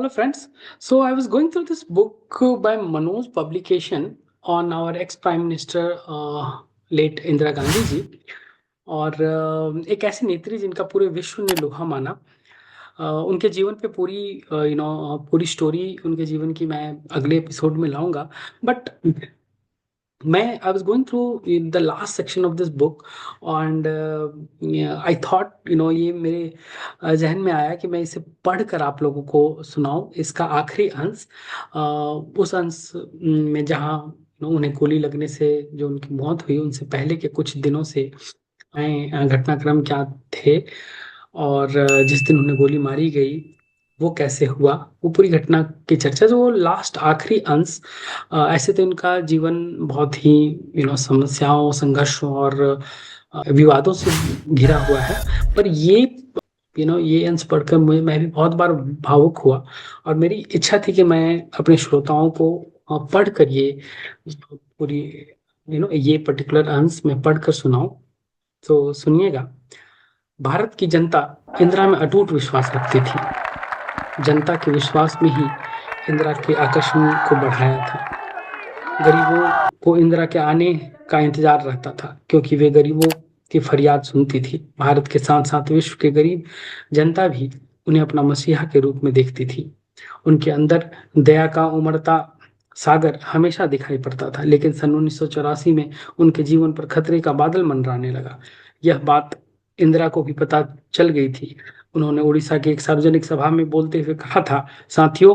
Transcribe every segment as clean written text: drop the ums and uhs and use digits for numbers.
Hello, friends. So, I was going through this book by Manoj publication on our ex Prime Minister, late Indira Gandhi ji, और एक ऐसी नेत्री जिनका पूरे विश्व ने लोहा माना। उनके जीवन पे पूरी पूरी स्टोरी उनके जीवन की मैं अगले एपिसोड में लाऊंगा। बट मैं I was going through the last section of this book and I thought ये मेरे जहन में आया कि मैं इसे पढ़कर आप लोगों को सुनाऊं इसका आखिरी अंश। उस अंश में जहाँ उन्हें गोली लगने से जो उनकी मौत हुई उनसे पहले के कुछ दिनों से घटनाक्रम क्या थे, और जिस दिन उन्हें गोली मारी गई वो कैसे हुआ, वो पूरी घटना की चर्चा, जो वो लास्ट आखिरी अंश। ऐसे तो इनका जीवन बहुत ही समस्याओं, संघर्षों और विवादों से घिरा हुआ है। पर ये अंश पढ़कर मुझे मैं भी बहुत बार भावुक हुआ, और मेरी इच्छा थी कि मैं अपने श्रोताओं को पढ़कर ये पूरी ये पर्टिकुलर अंश मैं पढ़कर सुनाऊं। तो सुनिएगा। भारत की जनता इंदिरा में अटूट विश्वास रखती थी। जनता के विश्वास में ही इंदिरा के आकर्षण को बढ़ाया था। गरीबों को इंदिरा के आने का इंतजार रहता था, क्योंकि वे गरीबों की फरियाद सुनती थी। भारत के साथ साथ विश्व के गरीब जनता भी उन्हें अपना मसीहा के रूप में देखती थी। उनके अंदर दया का उमड़ता सागर हमेशा दिखाई पड़ता था, लेकिन सन 1984 में उनके जीवन पर खतरे का बादल मंडराने लगा। यह बात इंदिरा को भी पता चल गई थी। उन्होंने उड़ीसा की एक सार्वजनिक सभा में बोलते हुए कहा था, साथियों,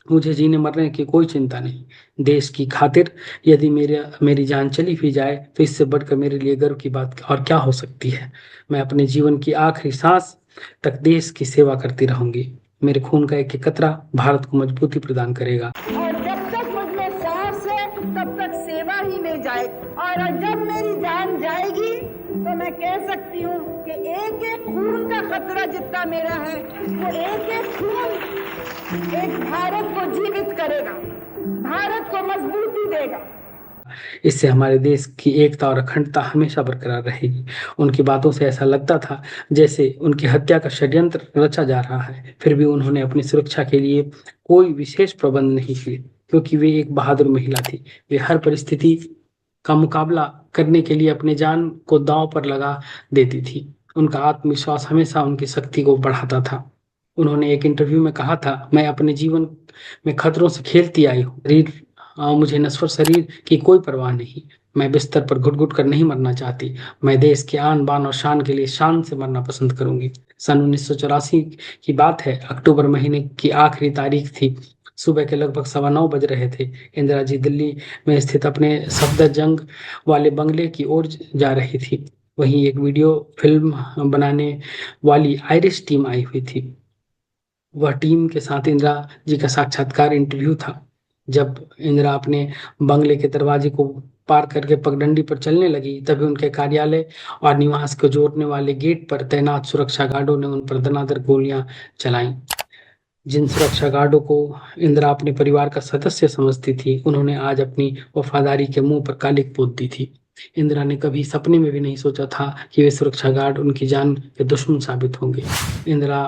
मुझे जीने मरने की कोई चिंता नहीं। देश की खातिर यदि मेरी जान चली भी जाए तो इससे बढ़कर मेरे लिए गर्व की बात और क्या हो सकती है। मैं अपने जीवन की आखिरी सांस तक देश की सेवा करती रहूंगी। मेरे खून का एक एक कतरा भारत को मजबूती प्रदान करेगा। और जब तक मुझमें सांस है तब तक सेवा ही में जाए, और जब मेरी जान जाएगी तो मैं कह सकती हूँ कि एक एक खून का खतरा जितना मेरा है वो एक एक खून एक भारत को जीवित करेगा, भारत को मजबूती देगा। इससे हमारे देश की एकता और अखंडता हमेशा बरकरार रहेगी। उनकी बातों से ऐसा लगता था जैसे उनकी हत्या का षड्यंत्र रचा जा रहा है। फिर भी उन्होंने अपनी सुरक्षा के लिए कोई विशेष प्रबंध नहीं किए, क्योंकि वे एक बहादुर महिला थी। वे हर परिस्थिति का मुकाबला करने के लिए अपने जान को दांव पर लगा देती थी। उनका आत्मविश्वास हमेशा उनकी शक्ति को बढ़ाता था। उन्होंने एक इंटरव्यू में कहा था, मैं अपने जीवन में खतरों से खेलती आई हूँ। मुझे नश्वर शरीर की कोई परवाह नहीं। मैं बिस्तर पर घुट घुट कर नहीं मरना चाहती। मैं देश के आन बान और शान के लिए शान से मरना पसंद करूंगी। सन 1984 की बात है। अक्टूबर महीने की आखिरी तारीख थी। सुबह के लगभग 9:15 बज रहे थे। इंदिरा जी दिल्ली में स्थित अपने सफदरजंग वाले बंगले की ओर जा रही थी। वहीं एक वीडियो फिल्म बनाने वाली आयरिश टीम आई हुई थी। वह टीम के साथ इंदिरा जी का साक्षात्कार इंटरव्यू था। जब इंदिरा अपने बंगले के दरवाजे को पार करके पगडंडी पर चलने लगी, तभी उनके कार्यालय और निवास को जोड़ने वाले गेट पर तैनात सुरक्षा गार्डों ने उन पर दनादर गोलियां चलाईं। जिन सुरक्षा गार्डों को इंदिरा अपने परिवार का सदस्य समझती थी, उन्होंने आज अपनी वफादारी के मुंह पर कालिक पोत दी थी। इंदिरा ने कभी सपने में भी नहीं सोचा था कि वे सुरक्षा गार्ड उनकी जान के दुश्मन साबित होंगे। इंदिरा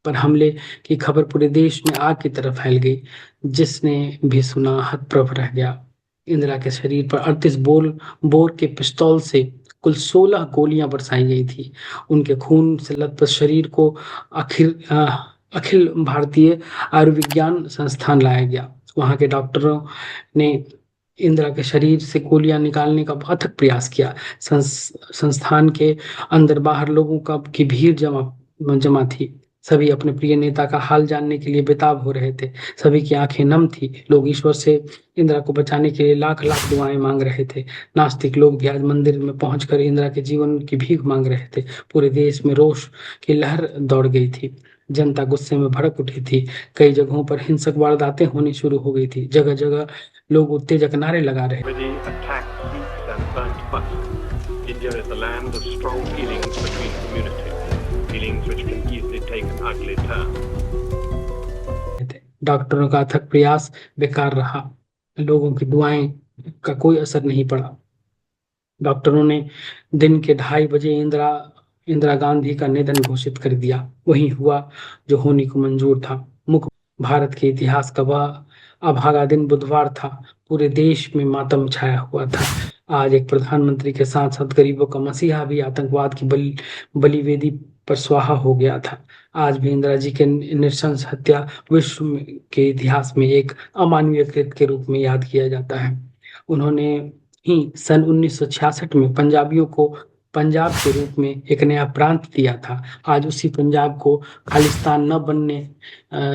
पर हमले की खबर पूरे देश में आग की तरह फैल गई। जिसने भी सुना हतप्रभ रह गया। इंदिरा के शरीर पर 38 बोर के पिस्तौल से कुल 16 गोलियां बरसाई गई थी। उनके खून से लथपथ शरीर को अखिल भारतीय आयुर्विज्ञान संस्थान लाया गया। वहां के डॉक्टरों ने इंदिरा के शरीर से गोलियां निकालने का अथक प्रयास किया। संस्थान के अंदर बाहर लोगों का की भीड़ जमा थी। सभी अपने प्रिय नेता का हाल जानने के लिए बेताब हो रहे थे। सभी की आंखें नम थी। लोग ईश्वर से इंदिरा को बचाने के लिए लाख लाख दुआएं मांग रहे थे। नास्तिक लोग भी आज मंदिर में पहुंचकर इंदिरा के जीवन की भीख मांग रहे थे। पूरे देश में रोष की लहर दौड़ गई थी। जनता गुस्से में भड़क उठी थी। कई जगहों पर हिंसक वारदातें होनी शुरू हो गई थी। जगह जगह लोग उत्तेजक नारे लगा रहे India is the land of strong feelings between communities, feelings which can easily take an ugly turn. थे। डॉक्टरों का अथक प्रयास बेकार रहा। लोगों की दुआएं का कोई असर नहीं पड़ा। डॉक्टरों ने दिन के 2:30 बजे इंदिरा गांधी का निधन घोषित कर दिया। वही हुआ जो होने को मंजूर था। भारत के इतिहास का वह अभागा दिन बुधवार था। पूरे देश में मातम छाया हुआ था। आज एक प्रधानमंत्री के साथ साथ गरीबों का मसीहा भी आतंकवाद की बलिवेदी पर स्वाहा हो गया था। आज भी इंदिरा जी के नृशंस हत्या के इतिहास में एक अमानवीय कृत्य के रूप में याद किया जाता है। उन्होंने ही सन 1966 में पंजाबियों को पंजाब के रूप में एक नया प्रांत दिया था। आज उसी पंजाब को खालिस्तान न बनने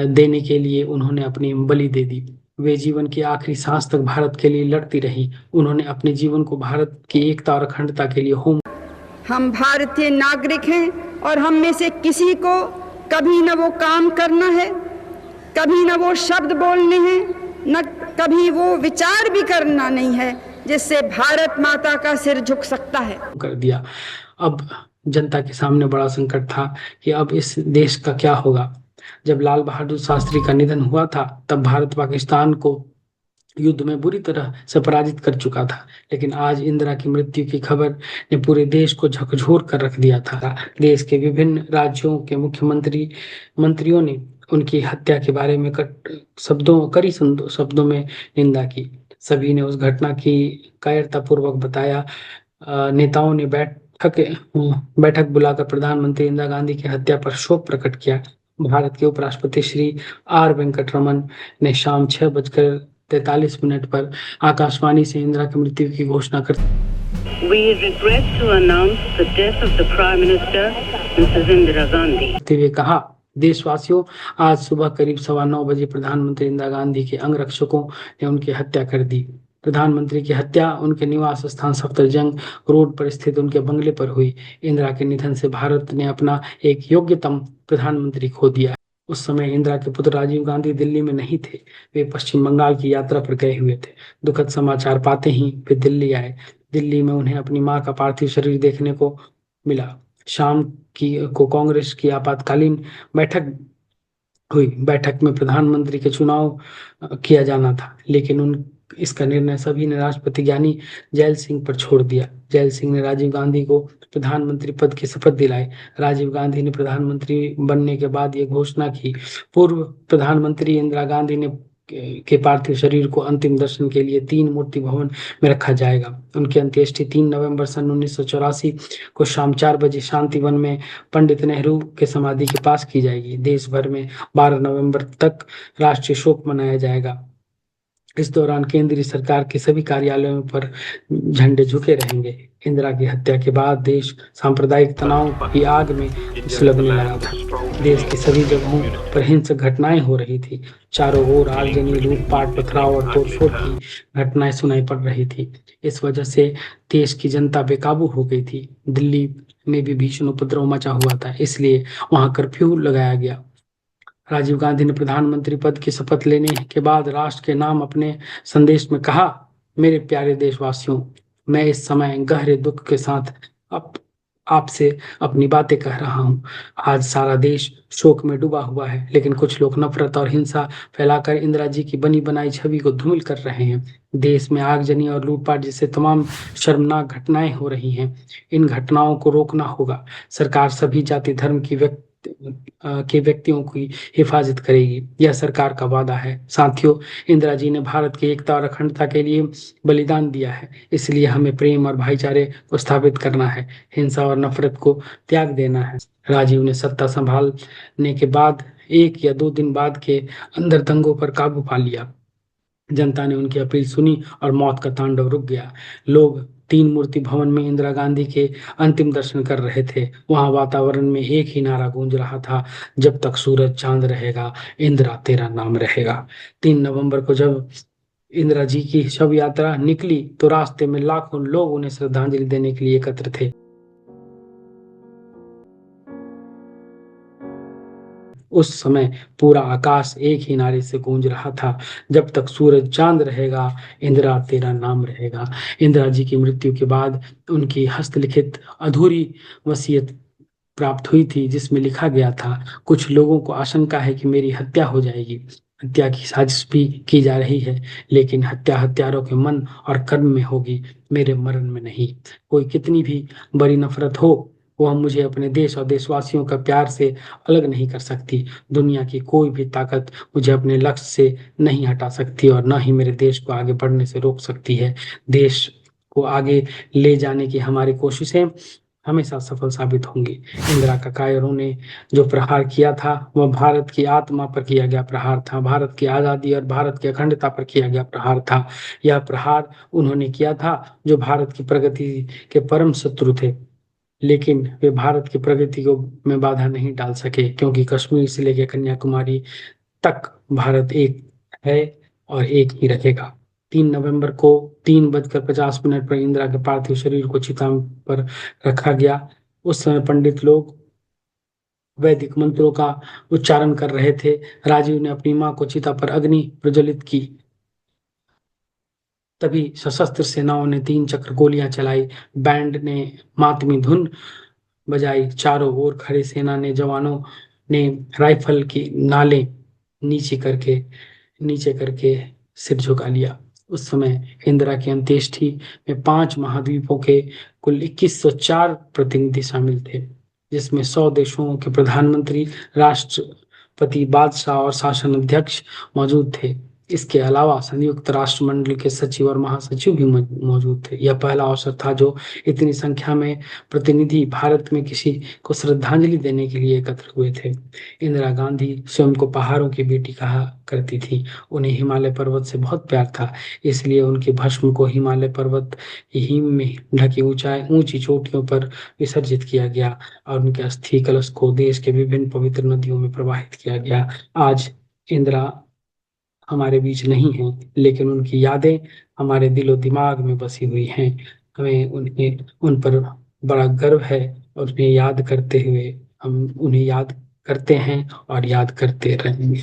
देने के लिए उन्होंने अपनी बलि दे दी। वे जीवन की आखिरी सांस तक भारत के लिए लड़ती रही। उन्होंने अपने जीवन को भारत की एकता और अखंडता के लिए होम हम भारतीय नागरिक हैं और हम में से किसी को कभी न वो काम करना है, कभी न वो शब्द बोलने हैं, न कभी वो विचार भी करना नहीं है जिससे भारत माता का सिर झुक सकता है। कर दिया। अब जनता के सामने बड़ा संकट था कि अब इस देश का क्या होगा। जब लाल बहादुर शास्त्री का निधन हुआ था तब भारत पाकिस्तान को युद्ध में बुरी तरह से पराजित कर चुका था। लेकिन आज इंदिरा की मृत्यु की खबर ने पूरे देश को झकझोर कर रख दिया था। देश के विभिन्न राज्यों के मंत्रियों ने उनकी हत्या के बारे में कड़ी शब्दों में निंदा की। सभी ने उस घटना की कायरतापूर्वक बताया। नेताओं ने बैठक बुलाकर प्रधानमंत्री इंदिरा गांधी की हत्या पर शोक प्रकट किया। भारत के उपराष्ट्रपति श्री आर वेंकटरमन ने शाम 6:43 पर आकाशवाणी से इंदिरा की मृत्यु की घोषणा कर We regret to announce the death of the Prime Minister, Mrs. Indira Gandhi. हुए कहा, देशवासियों, आज सुबह करीब 9:15 बजे प्रधानमंत्री इंदिरा गांधी के अंगरक्षकों ने उनकी हत्या कर दी। प्रधानमंत्री की हत्या उनके निवास स्थान सफदरजंग रोड पर स्थित उनके बंगले पर हुई। इंदिरा के निधन से भारत ने अपना एक योग्यतम प्रधानमंत्री खो दिया। उस समय इंदिरा के पुत्र राजीव गांधी दिल्ली में नहीं थे। वे पश्चिम बंगाल की यात्रा पर गए हुए थे। दुखद समाचार पाते ही वे दिल्ली आए। दिल्ली में उन्हें अपनी मां का पार्थिव शरीर देखने को मिला। शाम को कांग्रेस की आपातकालीन बैठक हुई। बैठक में प्रधानमंत्री के चुनाव किया जाना था, लेकिन इसका निर्णय सभी ने राष्ट्रपति ज्ञानी जैल सिंह पर छोड़ दिया। जैल सिंह ने राजीव गांधी को प्रधानमंत्री पद की शपथ दिलाई। राजीव गांधी ने प्रधानमंत्री बनने के बाद ये घोषणा की, पूर्व प्रधानमंत्री इंदिरा गांधी ने के पार्थिव शरीर को अंतिम दर्शन के लिए 3 मूर्ति भवन में रखा जाएगा। उनकी अंत्येष्टि 3 नवंबर सन 1984 को शाम 4 बजे शांति वन में पंडित नेहरू के समाधि के पास की जाएगी। देश भर में 12 नवंबर तक राष्ट्रीय शोक मनाया जाएगा। इस दौरान केंद्रीय सरकार के सभी कार्यालयों पर झंडे झुके रहेंगे। इंदिरा की हत्या के बाद देश सांप्रदायिक तनाव की आग में सुलगने लगा था। देश की सभी जगहों पर हिंसक घटनाएं हो रही थी। चारों ओर आगजनी, लूटपाट, पथराव और तोड़फोड़ की घटनाएं सुनाई पड़ रही थी। इस वजह से देश की जनता बेकाबू हो गई थी। दिल्ली में भी भीषण उपद्रव मचा हुआ था, इसलिए वहां कर्फ्यू लगाया गया। राजीव गांधी ने प्रधानमंत्री पद की शपथ लेने के बाद राष्ट्र के नाम अपने संदेश में कहा, मेरे प्यारे देशवासियों, मैं इस समय गहरे दुख के साथ आपसे अपनी बातें कह रहा हूँ। आज सारा देश शोक में डूबा हुआ है, लेकिन कुछ लोग नफरत और हिंसा फैलाकर इंदिरा जी की बनी बनाई छवि को धूमिल कर रहे हैं। देश में आगजनी और लूटपाट जैसे तमाम शर्मनाक घटनाएं हो रही हैं। इन घटनाओं को रोकना होगा। सरकार सभी जाति धर्म के व्यक्तियों की हिफाजत करेगी। यह सरकार का वादा है। साथियों, इंदिरा जी ने भारत की एकता और अखंडता के लिए बलिदान दिया है, इसलिए हमें प्रेम और भाईचारे को स्थापित करना है, हिंसा और नफरत को त्याग देना है। राजीव ने सत्ता संभालने के बाद 1 या 2 दिन बाद के अंदर दंगों पर काबू पा लिया। जनता ने उनकी अपील सुनी और मौत का तांडव रुक गया। लोग 3 मूर्ति भवन में इंदिरा गांधी के अंतिम दर्शन कर रहे थे। वहां वातावरण में एक ही नारा गूंज रहा था, जब तक सूरज चांद रहेगा, इंदिरा तेरा नाम रहेगा। 3 नवंबर को जब इंदिरा जी की शव यात्रा निकली तो रास्ते में लाखों लोग उन्हें श्रद्धांजलि देने के लिए एकत्र थे। उस समय पूरा आकाश एक ही नारे से गूंज रहा था, जब तक सूरज चांद रहेगा, इंदिरा तेरा नाम रहेगा। इंदिरा जी की मृत्यु के बाद उनकी हस्तलिखित अधूरी वसीयत प्राप्त हुई थी, जिसमें लिखा गया था, कुछ लोगों को आशंका है कि मेरी हत्या हो जाएगी। हत्या की साजिश भी की जा रही है, लेकिन हत्या हत्यारों के मन और कर्म में होगी, मेरे मरण में नहीं। कोई कितनी भी बड़ी नफरत हो, वह मुझे अपने देश और देशवासियों का प्यार से अलग नहीं कर सकती। दुनिया की कोई भी ताकत मुझे अपने लक्ष्य से नहीं हटा सकती और न ही मेरे देश को आगे बढ़ने से रोक सकती है। देश को आगे ले जाने की हमारी कोशिशें हमेशा सफल साबित होंगी। इंदिरा का कायरों ने जो प्रहार किया था वह भारत की आत्मा पर किया गया प्रहार था, भारत की आज़ादी और भारत की अखंडता पर किया गया प्रहार था। यह प्रहार उन्होंने किया था जो भारत की प्रगति के परम शत्रु थे, लेकिन वे भारत की प्रगति को में बाधा नहीं डाल सके, क्योंकि कश्मीर से लेकर कन्याकुमारी तक भारत एक है और एक ही रहेगा। 3 नवंबर को 3:50 पर इंदिरा के पार्थिव शरीर को चिता पर रखा गया। उस समय पंडित लोग वैदिक मंत्रों का उच्चारण कर रहे थे। राजीव ने अपनी मां को चिता पर अग्नि प्रज्वलित की। तभी सशस्त्र सेनाओं ने 3 चक्र गोलियां चलाई। बैंड ने मातमी धुन बजाई। चारों ओर खड़े सेना ने जवानों ने राइफल की नालें नीचे करके सिर झुका लिया। उस समय इंदिरा की अंत्येष्टि में 5 महाद्वीपों के कुल 2104 प्रतिनिधि शामिल थे, जिसमें 100 देशों के प्रधानमंत्री, राष्ट्रपति, बादशाह और शासन अध्यक्ष मौजूद थे। इसके अलावा संयुक्त राष्ट्र मंडल के सचिव और महासचिव भी मौजूद थे। यह पहला अवसर था जो इतनी संख्या में प्रतिनिधि भारत में किसी को श्रद्धांजलि देने के लिए एकत्र हुए थे। इंदिरा गांधी स्वयं को पहाड़ों की बेटी कहा करती थी। उन्हें हिमालय पर्वत से बहुत प्यार था, इसलिए उनके भस्म को हिमालय पर्वत हिम में ढकी ऊंची चोटियों पर विसर्जित किया गया और उनके अस्थि कलश को देश के विभिन्न पवित्र नदियों में प्रवाहित किया गया। आज इंदिरा हमारे बीच नहीं है, लेकिन उनकी यादें हमारे दिलो दिमाग में बसी हुई हैं। हमें उन पर बड़ा गर्व है और उन्हें याद करते हैं और याद करते रहेंगे।